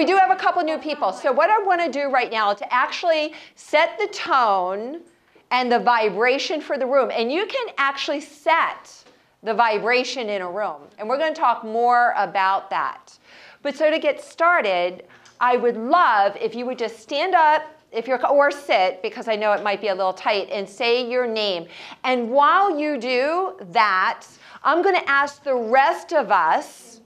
we do have a couple new people. So what I want to do right now to actually set the tone and the vibration for the room. And you can actually set the vibration in a room. And we're going to talk more about that. But so to get started, I would love if you would just stand up, or sit, because I know it might be a little tight, and say your name. And while you do that, I'm going to ask the rest of us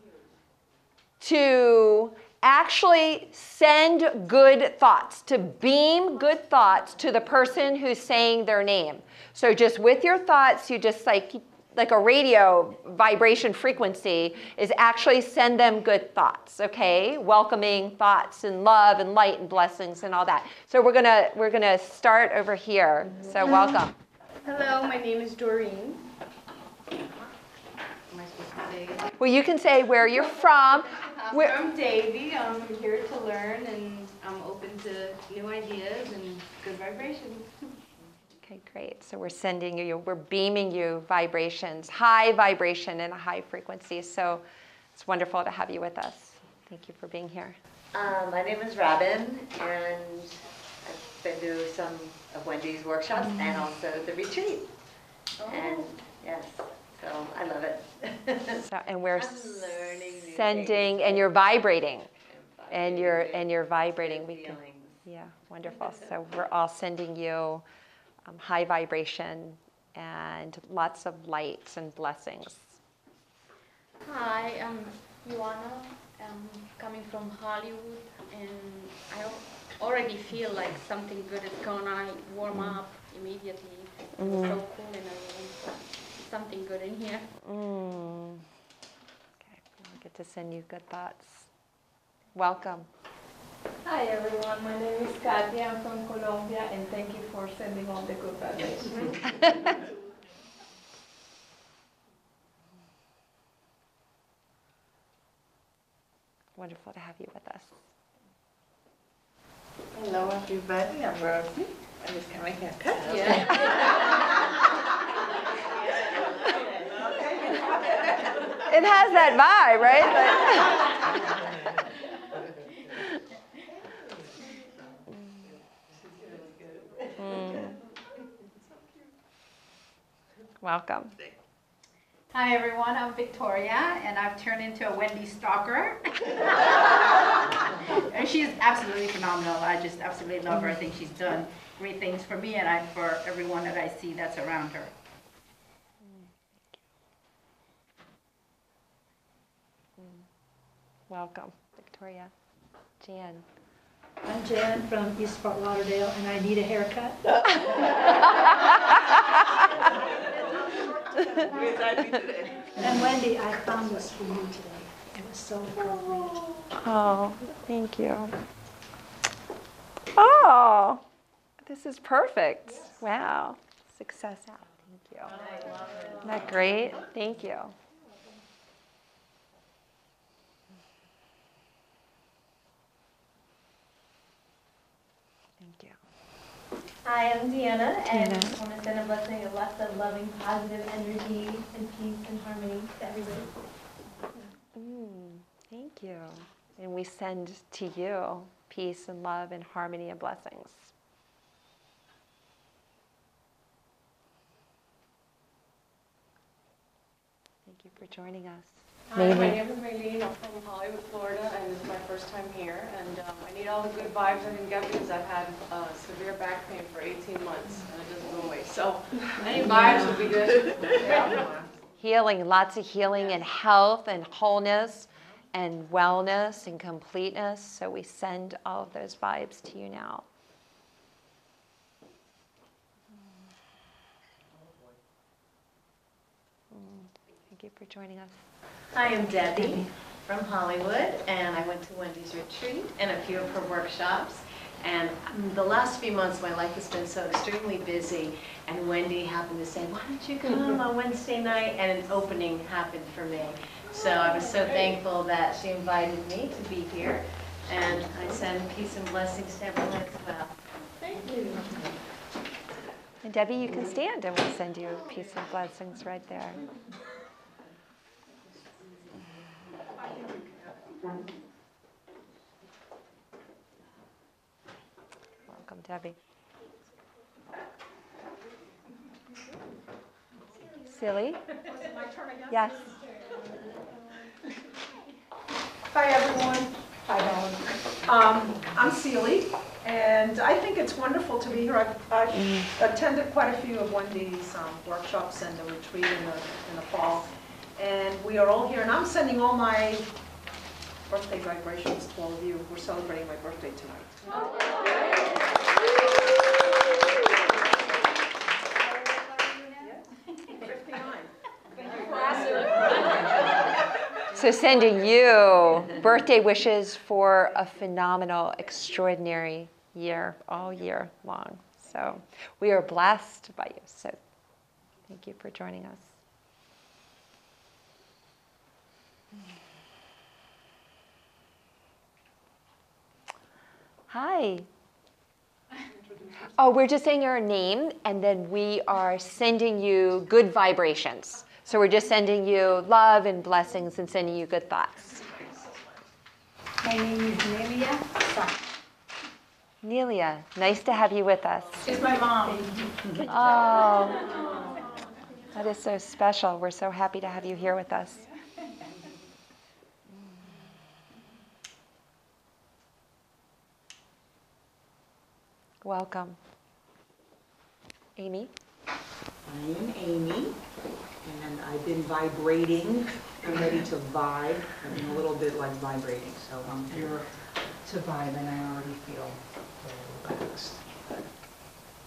to actually send good thoughts, to beam good thoughts to the person who's saying their name. So just with your thoughts, you just like a radio vibration frequency is actually send them good thoughts, okay? Welcoming thoughts and love and light and blessings and all that. So we're gonna start over here. So welcome. Hello, my name is Doreen. Am I supposed to say? Well, you can say where you're from. I'm from Davie. I'm here to learn, and I'm open to new ideas and good vibrations. Okay, great. So we're beaming you vibrations, high vibration and a high frequency. So it's wonderful to have you with us. Thank you for being here. My name is Robin, and I've been to some of Wendy's workshops and also the retreat. Oh. And yes, so I love it. So, and we're learning sending, and you're vibrating, and you're vibrating. Yeah, wonderful. So we're all sending you high vibration and lots of lights and blessings. Hi, I'm Ioana. I'm coming from Hollywood, and I already feel like something good is going on. I warm up immediately. It's so cool in a room. Something good in here. Okay, I'll get to send you good thoughts. Welcome. Hi everyone, my name is Katia. I'm from Colombia, and thank you for sending all the good vibrations. Wonderful to have you with us. Hello everybody, I'm Rosie. I just got my hair cut. Yeah. It has that vibe, right? Welcome. Hi everyone, I'm Victoria, and I've turned into a Wendy stalker. And she's absolutely phenomenal. I just absolutely love her. I think she's done great things for me and for everyone that I see that's around her. Welcome, Victoria. Jan. I'm Jan from East Fort Lauderdale, and I need a haircut. And Wendy, I found this for you today. It was so appropriate. Oh, thank you. Oh, this is perfect. Wow. Success out. Thank you. Isn't that great? Thank you. Thank you. Hi, I'm Deanna, and I just want to send a blessing of lots of loving, positive energy and peace and harmony to everybody. Thank you. And we send to you peace and love and harmony and blessings. Thank you for joining us. Hi, my name is Maylene. I'm from Hollywood, Florida, and this is my first time here. And I need all the good vibes I can get because I've had severe back pain for 18 months, and it doesn't go away. So any vibes would be good. Yeah. Healing, lots of healing and health and wholeness and wellness and completeness. So we send all of those vibes to you now. Thank you for joining us. Hi, I'm Debbie from Hollywood, and I went to Wendy's retreat and a few of her workshops. And the last few months, my life has been so extremely busy, and Wendy happened to say, why don't you come on Wednesday night? And an opening happened for me. So I was so thankful that she invited me to be here, and I send peace and blessings to everyone as well. Thank you. And Debbie, you can stand, and we'll send you peace and blessings right there. Debbie. Silly? Yes. Hi, everyone. Hi, Helen. I'm Celie, and I think it's wonderful to be here. I've attended quite a few of Wendy's workshops and the retreat in the fall, and we are all here, and I'm sending all my birthday vibrations to all of you. We're celebrating my birthday tonight. 59. So sending you birthday wishes for a phenomenal, extraordinary year, all year long. So we are blessed by you. So thank you for joining us. Hi. Oh, we're just saying your name, and then we are sending you good vibrations. So we're just sending you love and blessings and sending you good thoughts. My name is Nelia. Nelia, nice to have you with us. She's my mom. Oh, that is so special. We're so happy to have you here with us. Welcome. Amy? I am Amy, and I've been vibrating. I'm ready to vibe. I'm a little bit like vibrating, so I'm here to vibe, and I already feel very relaxed.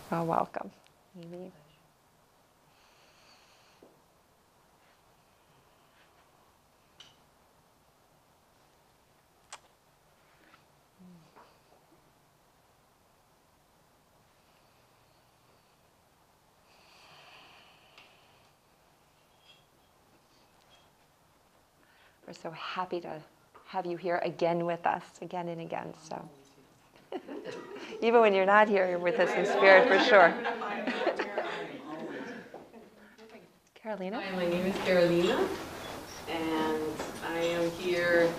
Well, welcome, Amy. We're so happy to have you here again with us, again and again. So, even when you're not here, you're with us in spirit for sure. Carolina? Hi, my name is Carolina, and I am here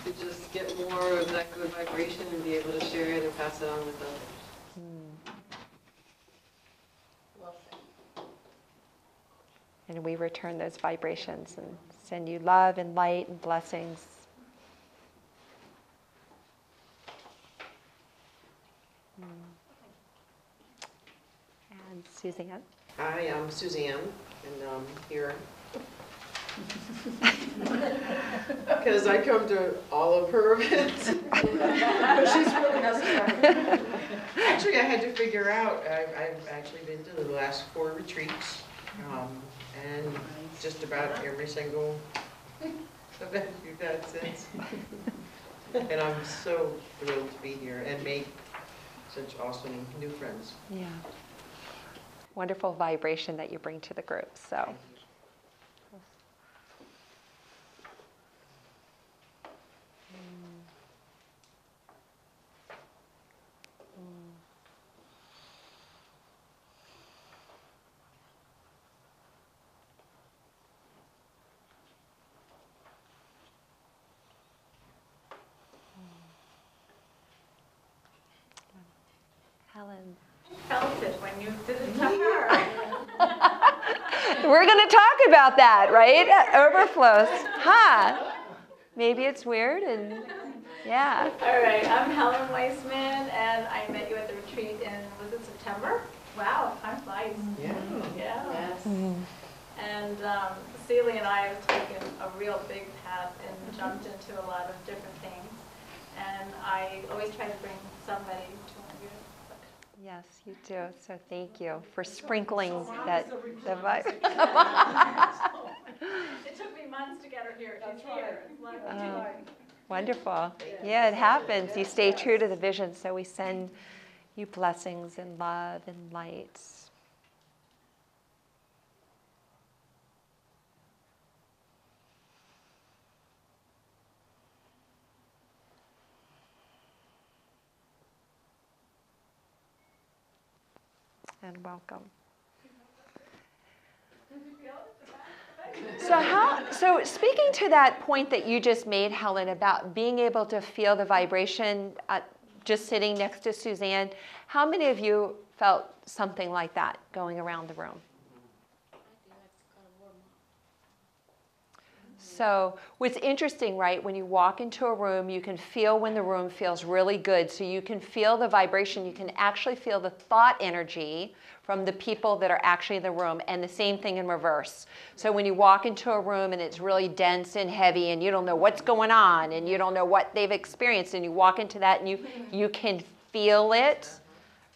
to just get more of that good vibration and be able to share it and pass it on with others. Well said. And we return those vibrations and send you love and light and blessings. And Suzanne? Hi, I'm Suzanne, and I'm here because I come to all of her events. But she's really necessary. Actually, I had to figure out, I've actually been to the last 4 retreats, and just about every single event you've had since. And I'm so thrilled to be here and make such awesome new friends. Yeah. Wonderful vibration that you bring to the group. So. Helen. Felt it when you did it to her. We're going to talk about that, right? Overflows. Huh? Maybe it's weird and yeah. All right, I'm Helen Weissman, and I met you at the retreat was it September? Wow, time flies. Yeah. Yeah. Yes. And Celie and I have taken a real big path and jumped into a lot of different things. And I always try to bring somebody to one of your sections. Yes, you do. So thank you for sprinkling the vibe. It took me months to get her here. She's here. Wonderful. Yeah, it happens. You stay true to the vision. So we send you blessings and love and light. And welcome. So speaking to that point that you just made, Helen, about being able to feel the vibration, just sitting next to Suzanne. How many of you felt something like that going around the room? So what's interesting, right, when you walk into a room, you can feel when the room feels really good. So you can feel the vibration. You can actually feel the thought energy from the people that are actually in the room, and the same thing in reverse. So when you walk into a room and it's really dense and heavy and you don't know what's going on and you don't know what they've experienced, and you walk into that and you can feel it,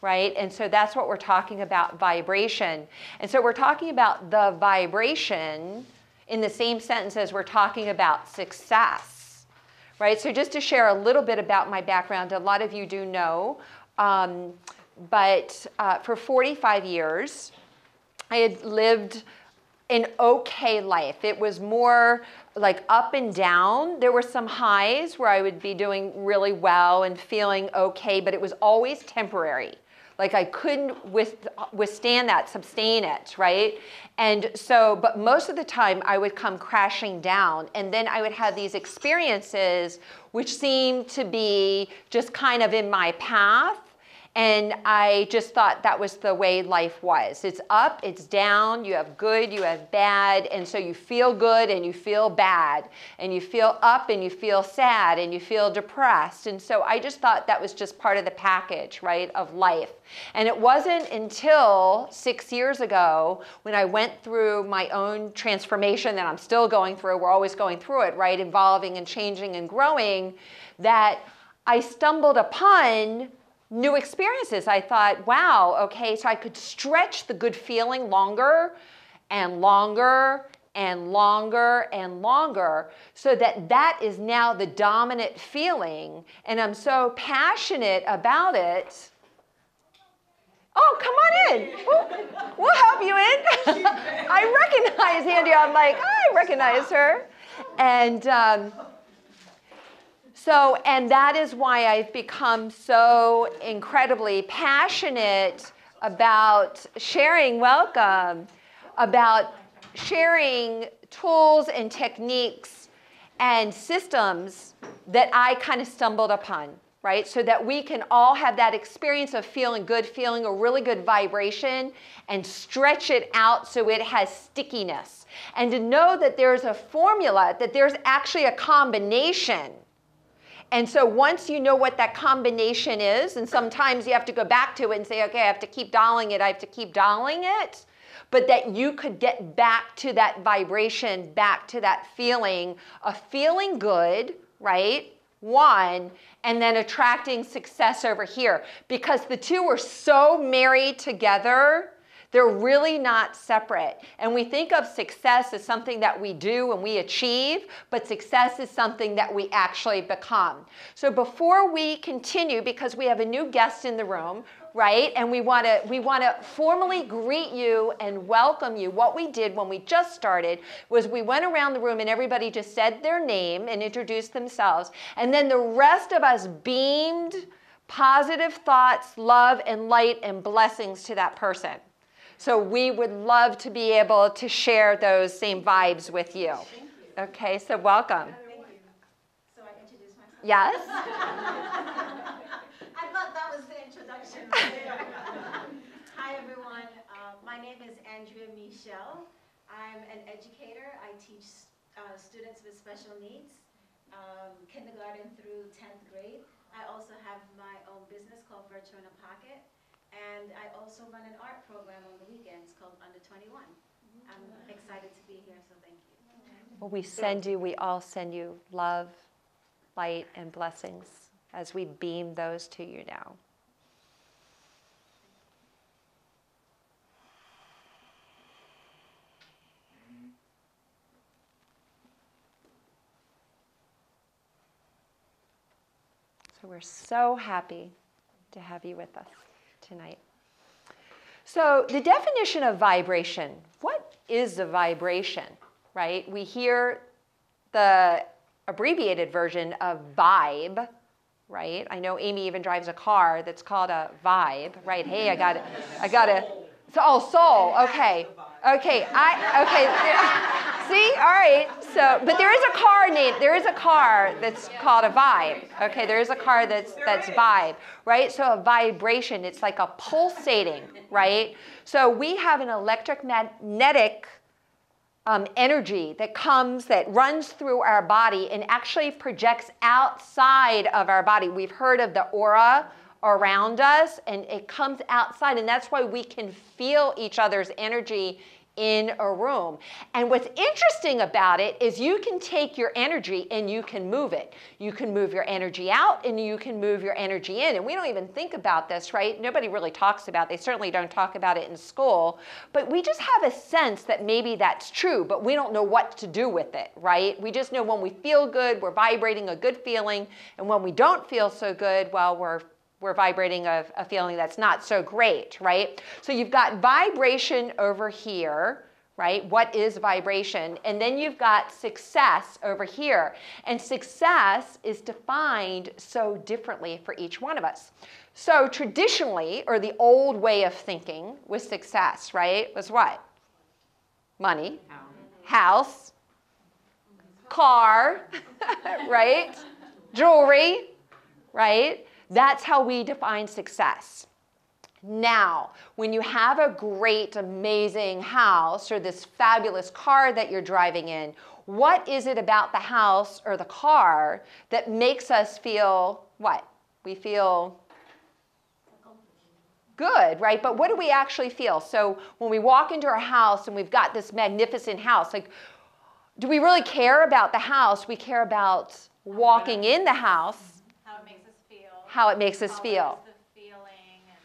right? And so that's what we're talking about, vibration. And so we're talking about the vibration in the same sentence as we're talking about success, right? So just to share a little bit about my background, a lot of you do know, but for 45 years, I had lived an okay life. It was more like up and down. There were some highs where I would be doing really well and feeling okay, but it was always temporary. Like I couldn't withstand that, sustain it, right? And so, but most of the time I would come crashing down, and then I would have these experiences which seemed to be just kind of in my path. And I just thought that was the way life was. It's up, it's down, you have good, you have bad, and so you feel good and you feel bad, and you feel up and you feel sad and you feel depressed. And so I just thought that was just part of the package, right, of life. And it wasn't until 6 years ago when I went through my own transformation that I'm still going through, we're always going through it, right, evolving and changing and growing, that I stumbled upon new experiences. I thought, wow, okay, so I could stretch the good feeling longer and longer and longer and longer, so that that is now the dominant feeling, and I'm so passionate about it. Oh, come on in. We'll help you in. I recognize Andrea. I'm like, I recognize her. And and that is why I've become so incredibly passionate about sharing, about sharing tools and techniques and systems that I kind of stumbled upon, right? So that we can all have that experience of feeling good, feeling a really good vibration, and stretch it out so it has stickiness. And to know that there's a formula, that there's actually a combination. And so once you know what that combination is, and sometimes you have to go back to it and say, okay, I have to keep dialing it, I have to keep dialing it, but that you could get back to that vibration, back to that feeling of feeling good, right? One, and then attracting success over here. Because the two are so married together, they're really not separate. And we think of success as something that we do and we achieve, but success is something that we actually become. So before we continue, because we have a new guest in the room, right? And we want to formally greet you and welcome you. What we did when we just started was we went around the room and everybody just said their name and introduced themselves. And then the rest of us beamed positive thoughts, love, and light and blessings to that person. So we would love to be able to share those same vibes with you. Okay, so welcome. Thank you. So I introduce myself? Yes. I thought that was the introduction. Hi, everyone. My name is Andrea Michel. I'm an educator. I teach students with special needs, kindergarten through 10th grade. I also have my own business called Virtue in a Pocket. And I also run an art program on the weekends called Under 21. I'm excited to be here, so thank you. Well, we all send you love, light, and blessings as we beam those to you now. So we're so happy to have you with us tonight. So the definition of vibration, what is a vibration, right? We hear the abbreviated version of vibe, right? I know Amy even drives a car that's called a vibe, right? Hey, I got it. Oh, soul, okay. Okay, See, all right. So, but there is a car that's called a vibe. Okay, there is a car that's vibe, right? So a vibration, it's like a pulsating, right? So we have an electromagnetic energy that runs through our body and actually projects outside of our body. We've heard of the aura around us, and it comes outside, and that's why we can feel each other's energy in a room. And what's interesting about it is you can take your energy and you can move it. You can move your energy out and you can move your energy in. And we don't even think about this, right? Nobody really talks about it. They certainly don't talk about it in school. But we just have a sense that maybe that's true, but we don't know what to do with it, right? We just know when we feel good, we're vibrating a good feeling. And when we don't feel so good, well, we're vibrating a feeling that's not so great, right? So you've got vibration over here, right? What is vibration? And then you've got success over here. And success is defined so differently for each one of us. So traditionally, or the old way of thinking with success, right, was what? Money, house, car, right? Jewelry, right? That's how we define success. Now, when you have a great, amazing house or this fabulous car that you're driving in, what is it about the house or the car that makes us feel what? We feel good, right? But what do we actually feel? So when we walk into our house and we've got this magnificent house, like, do we really care about the house? We care about walking in the house. How it makes us feel. The feeling and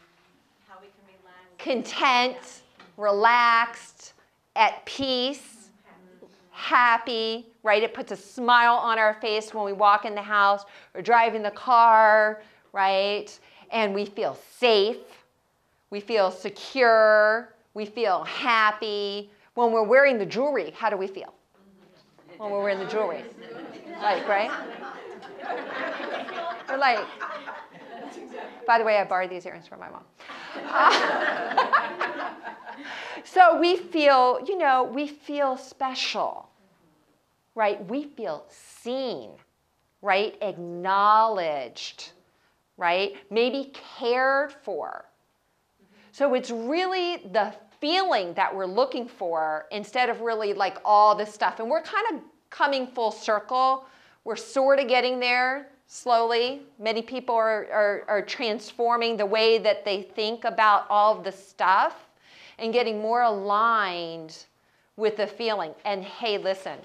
how we can relax. Content, relaxed, at peace, happy, right? It puts a smile on our face when we walk in the house or drive in the car, right? And we feel safe, we feel secure, we feel happy. When we're wearing the jewelry, how do we feel? When we're wearing the jewelry. Like, right? We're like, by the way, I borrowed these earrings from my mom. So we feel, we feel special, right? We feel seen, right? Acknowledged, right? Maybe cared for. So it's really the feeling that we're looking for instead of really like all this stuff. And we're kind of coming full circle. We're sort of getting there slowly. Many people are transforming the way that they think about all of the stuff and getting more aligned with the feeling. And hey, listen,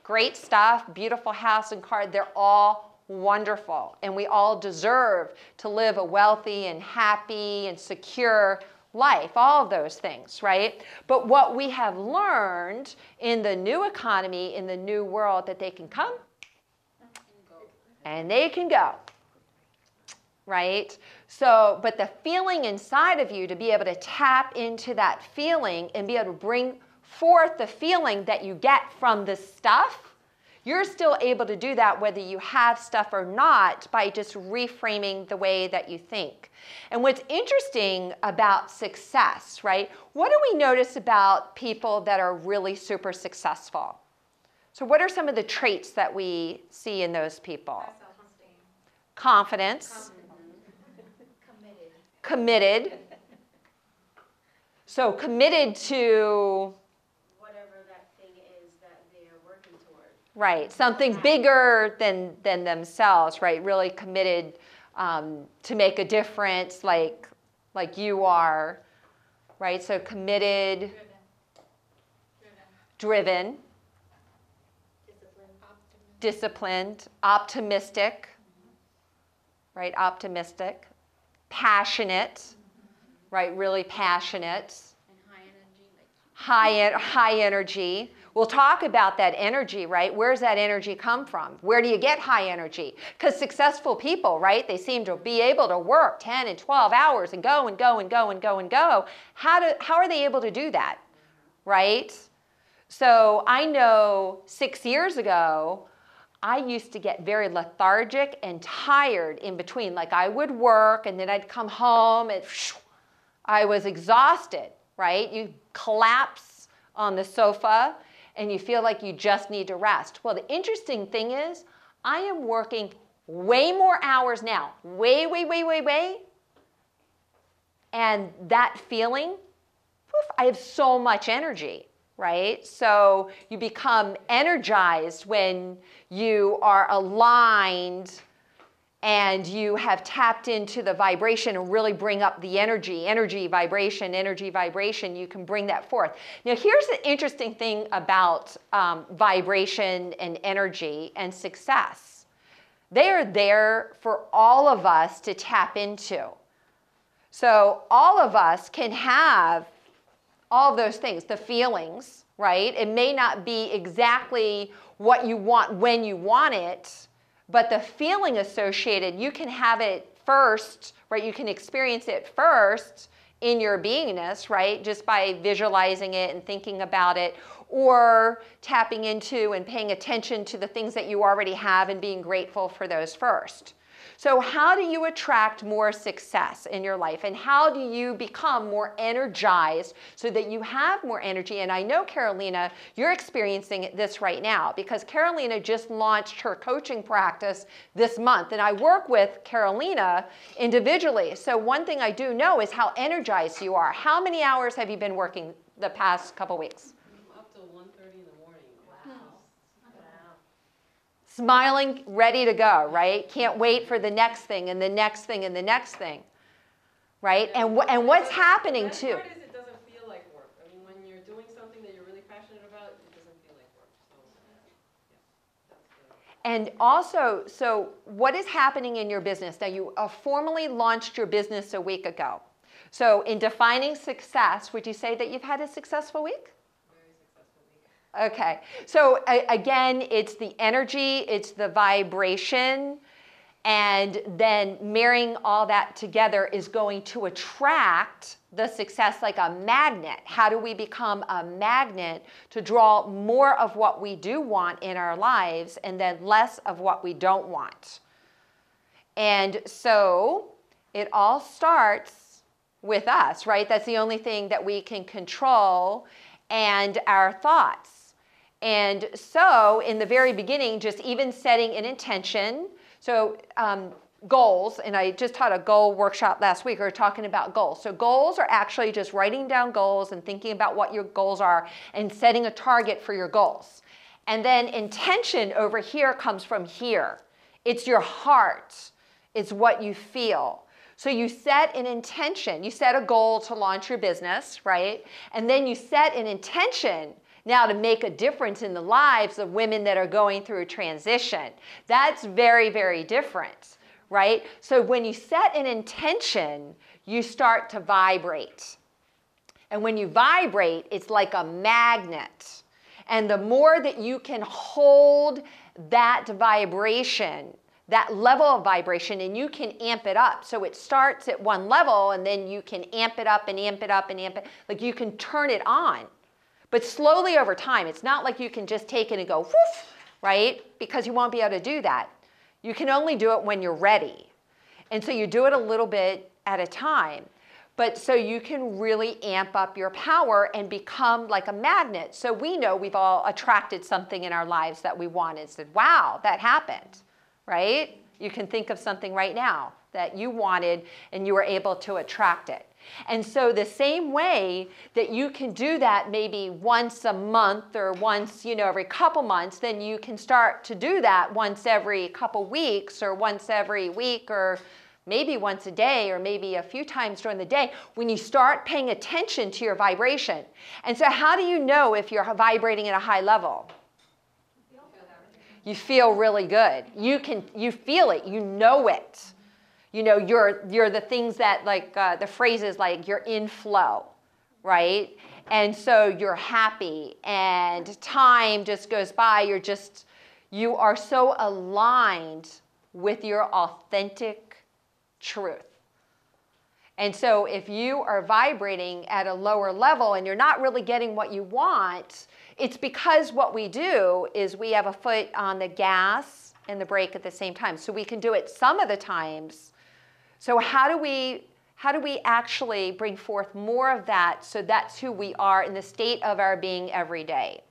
great stuff, beautiful house and car, they're all wonderful. And we all deserve to live a wealthy and happy and secure life, all of those things, right? But what we have learned in the new economy, in the new world, that they can come and they can go, right? So, but the feeling inside of you, to be able to tap into that feeling and be able to bring forth the feeling that you get from the stuff, you're still able to do that whether you have stuff or not by just reframing the way that you think. And what's interesting about success, right? What do we notice about people that are really super successful? So what are some of the traits that we see in those people? Confidence. Committed. So committed to whatever that thing is that they are working toward. right, something bigger than themselves, right? Really committed to make a difference, like you are, right? So committed, driven, disciplined, optimistic, right? Optimistic, passionate, right? Really passionate. And high energy. We'll talk about that energy, right? Where's that energy come from? Where do you get high energy? Because successful people, right? They seem to be able to work 10 and 12 hours and go and go and go and go and go. How are they able to do that, right? So I know 6 years ago, I used to get very lethargic and tired in between. Like I would work and then I'd come home and I was exhausted, right? You collapse on the sofa and you feel like you just need to rest. Well, the interesting thing is I am working way more hours now, way. And that feeling, poof, I have so much energy, right? So you become energized when you are aligned and you have tapped into the vibration and really bring up the energy, vibration, you can bring that forth. Now here's the interesting thing about vibration and energy and success. They are there for all of us to tap into. So all of us can have all of those things, the feelings, right? It may not be exactly what you want when you want it, but the feeling associated, you can have it first, right? You can experience it first in your beingness, right? Just by visualizing it and thinking about it, or tapping into and paying attention to the things that you already have and being grateful for those first. So how do you attract more success in your life? And how do you become more energized so that you have more energy? And I know, Carolina, you're experiencing this right now because Carolina just launched her coaching practice this month. And I work with Carolina individually. So one thing I do know is how energized you are. How many hours have you been working the past couple weeks? Up till 1:30 in the morning. Wow. Smiling, ready to go, right? Can't wait for the next thing and the next thing and the next thing, right? Yeah. And what's happening too? The best part is it doesn't feel like work. I mean, when you're doing something that you're really passionate about, it doesn't feel like work. So, yeah, that's the... And also, so what is happening in your business? Now, you formally launched your business a week ago. So in defining success, would you say that you've had a successful week? Okay, so again, it's the energy, it's the vibration, and then marrying all that together is going to attract the success like a magnet. How do we become a magnet to draw more of what we do want in our lives and then less of what we don't want? And so it all starts with us, right? That's the only thing that we can control, and our thoughts. And so in the very beginning, just even setting an intention, so goals, and I just taught a goal workshop last week, we were talking about goals. So goals are actually just writing down goals and thinking about what your goals are and setting a target for your goals. And then intention over here comes from here. It's your heart. It's what you feel. So you set an intention. You set a goal to launch your business, right? And then you set an intention now to make a difference in the lives of women that are going through a transition. That's very, very different, right? So when you set an intention, you start to vibrate. And when you vibrate, it's like a magnet. And the more that you can hold that vibration, that level of vibration, and you can amp it up. So it starts at one level, and then you can amp it up and amp it up and amp it. Like you can turn it on. But slowly over time, it's not like you can just take it and go, whoof, right? Because you won't be able to do that. You can only do it when you're ready. And so you do it a little bit at a time. But so you can really amp up your power and become like a magnet. So we know we've all attracted something in our lives that we wanted. Said, wow, that happened, right? You can think of something right now that you wanted and you were able to attract it. And so the same way that you can do that maybe once a month or once, every couple months, then you can start to do that once every couple weeks or once every week or maybe once a day or maybe a few times during the day when you start paying attention to your vibration. And so how do you know if you're vibrating at a high level? You feel really good. You feel it. You know it. You're the things that the phrases like you're in flow, right? And so you're happy and time just goes by. You are so aligned with your authentic truth. And so if you are vibrating at a lower level and you're not really getting what you want, it's because what we do is we have a foot on the gas and the brake at the same time. So we can do it some of the times. So how do we actually bring forth more of that so that's who we are in the state of our being every day?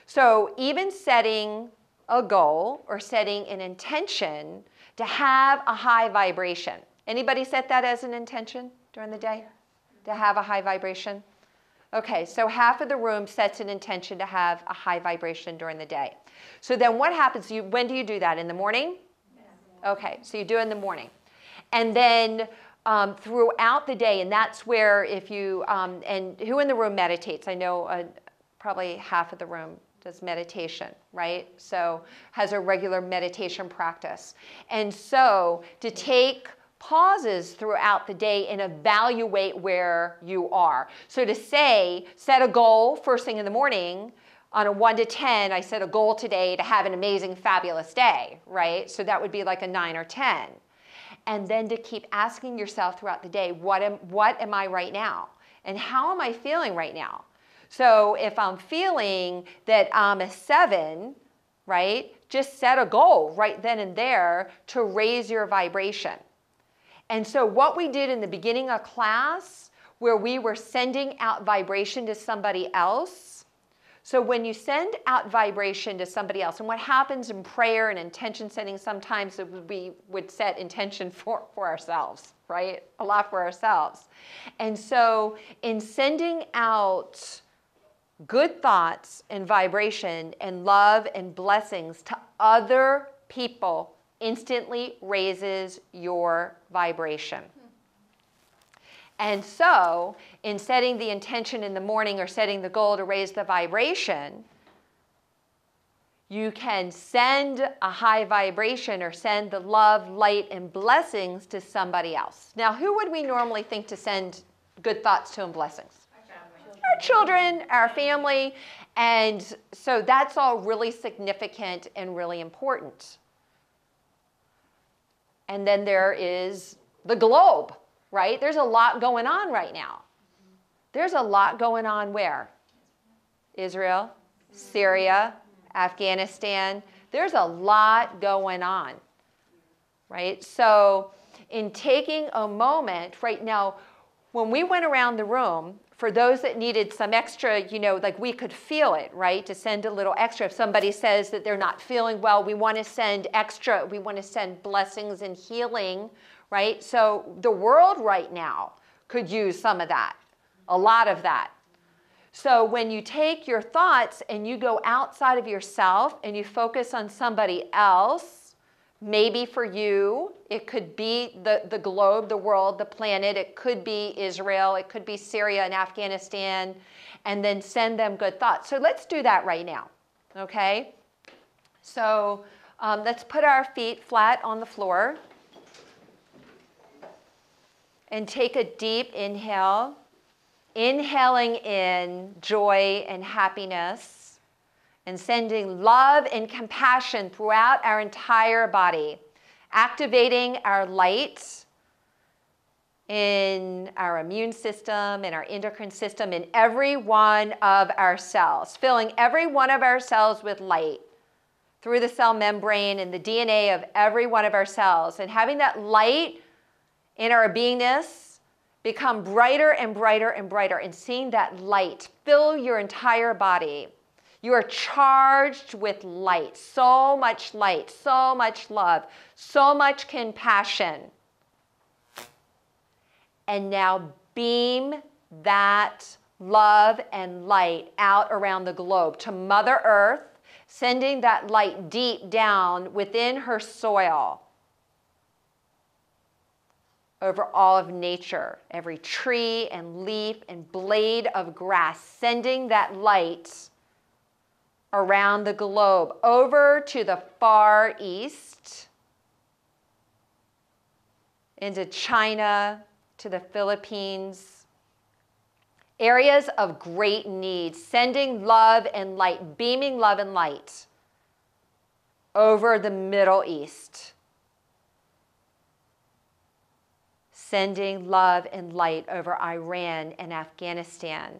So even setting a goal or setting an intention to have a high vibration. Anybody set that as an intention during the day? To have a high vibration? Okay, so half of the room sets an intention to have a high vibration during the day. So then what happens? When do you do that? In the morning? Okay, so you do it in the morning. And then throughout the day, and that's where if you, and who in the room meditates? I know probably half of the room does meditation, right? So has a regular meditation practice. And so to take pauses throughout the day and evaluate where you are. So to say, set a goal first thing in the morning. On a 1 to 10, I set a goal today to have an amazing, fabulous day, right? So that would be like a 9 or 10. And then to keep asking yourself throughout the day, what am I right now? And how am I feeling right now? So if I'm feeling that I'm a 7, right, just set a goal right then and there to raise your vibration. And so what we did in the beginning of class, where we were sending out vibration to somebody else, so when you send out vibration to somebody else, and what happens in prayer and intention setting, sometimes we would set intention for ourselves, right? A lot for ourselves. And so in sending out good thoughts and vibration and love and blessings to other people instantly raises your vibration. And so, in setting the intention in the morning or setting the goal to raise the vibration, you can send a high vibration or send the love, light, and blessings to somebody else. Now, who would we normally think to send good thoughts to and blessings? Our children, our family. And so that's all really significant and really important. And then there is the globe, right? There's a lot going on right now. There's a lot going on where? Israel, Syria, Afghanistan. There's a lot going on, right? So in taking a moment right now, when we went around the room, for those that needed some extra, like we could feel it, right? To send a little extra. If somebody says that they're not feeling well, we want to send extra. We want to send blessings and healing, right? So the world right now could use some of that, a lot of that. So when you take your thoughts and you go outside of yourself and you focus on somebody else, maybe for you, it could be the globe, the world, the planet. It could be Israel. It could be Syria and Afghanistan. And then send them good thoughts. So let's do that right now, okay? So let's put our feet flat on the floor. And take a deep inhale. Inhaling in joy and happiness. And sending love and compassion throughout our entire body, activating our light in our immune system, in our endocrine system, in every one of our cells, filling every one of our cells with light through the cell membrane and the DNA of every one of our cells, and having that light in our beingness become brighter and brighter and brighter, and seeing that light fill your entire body. You are charged with light, so much love, so much compassion. And now beam that love and light out around the globe to Mother Earth, sending that light deep down within her soil, over all of nature, every tree and leaf and blade of grass, sending that light around the globe, over to the Far East, into China, to the Philippines, areas of great need, sending love and light, beaming love and light over the Middle East, sending love and light over Iran and Afghanistan,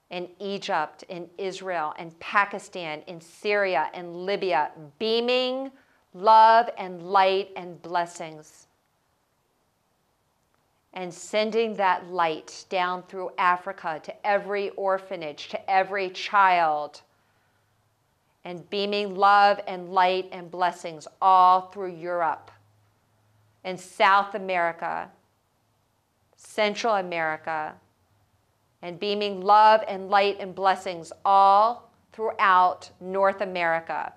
in Egypt, in Israel, and Pakistan, in Syria, and Libya, beaming love and light and blessings. And sending that light down through Africa to every orphanage, to every child, and beaming love and light and blessings all through Europe and South America, Central America, and beaming love and light and blessings all throughout North America.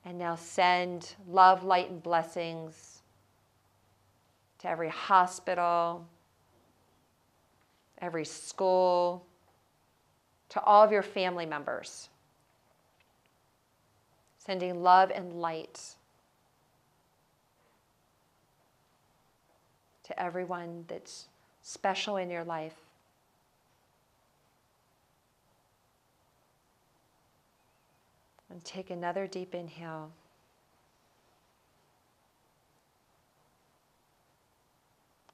And now send love, light, and blessings to every hospital, every school, to all of your family members. Sending love and light to everyone that's special in your life. And take another deep inhale.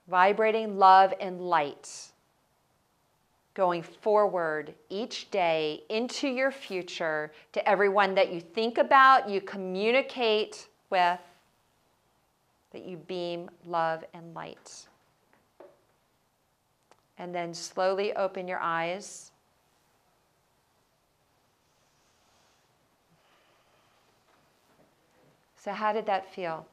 Vibrating love and light, going forward each day into your future to everyone that you think about, you communicate with, that you beam love and light. And then slowly open your eyes. So how did that feel?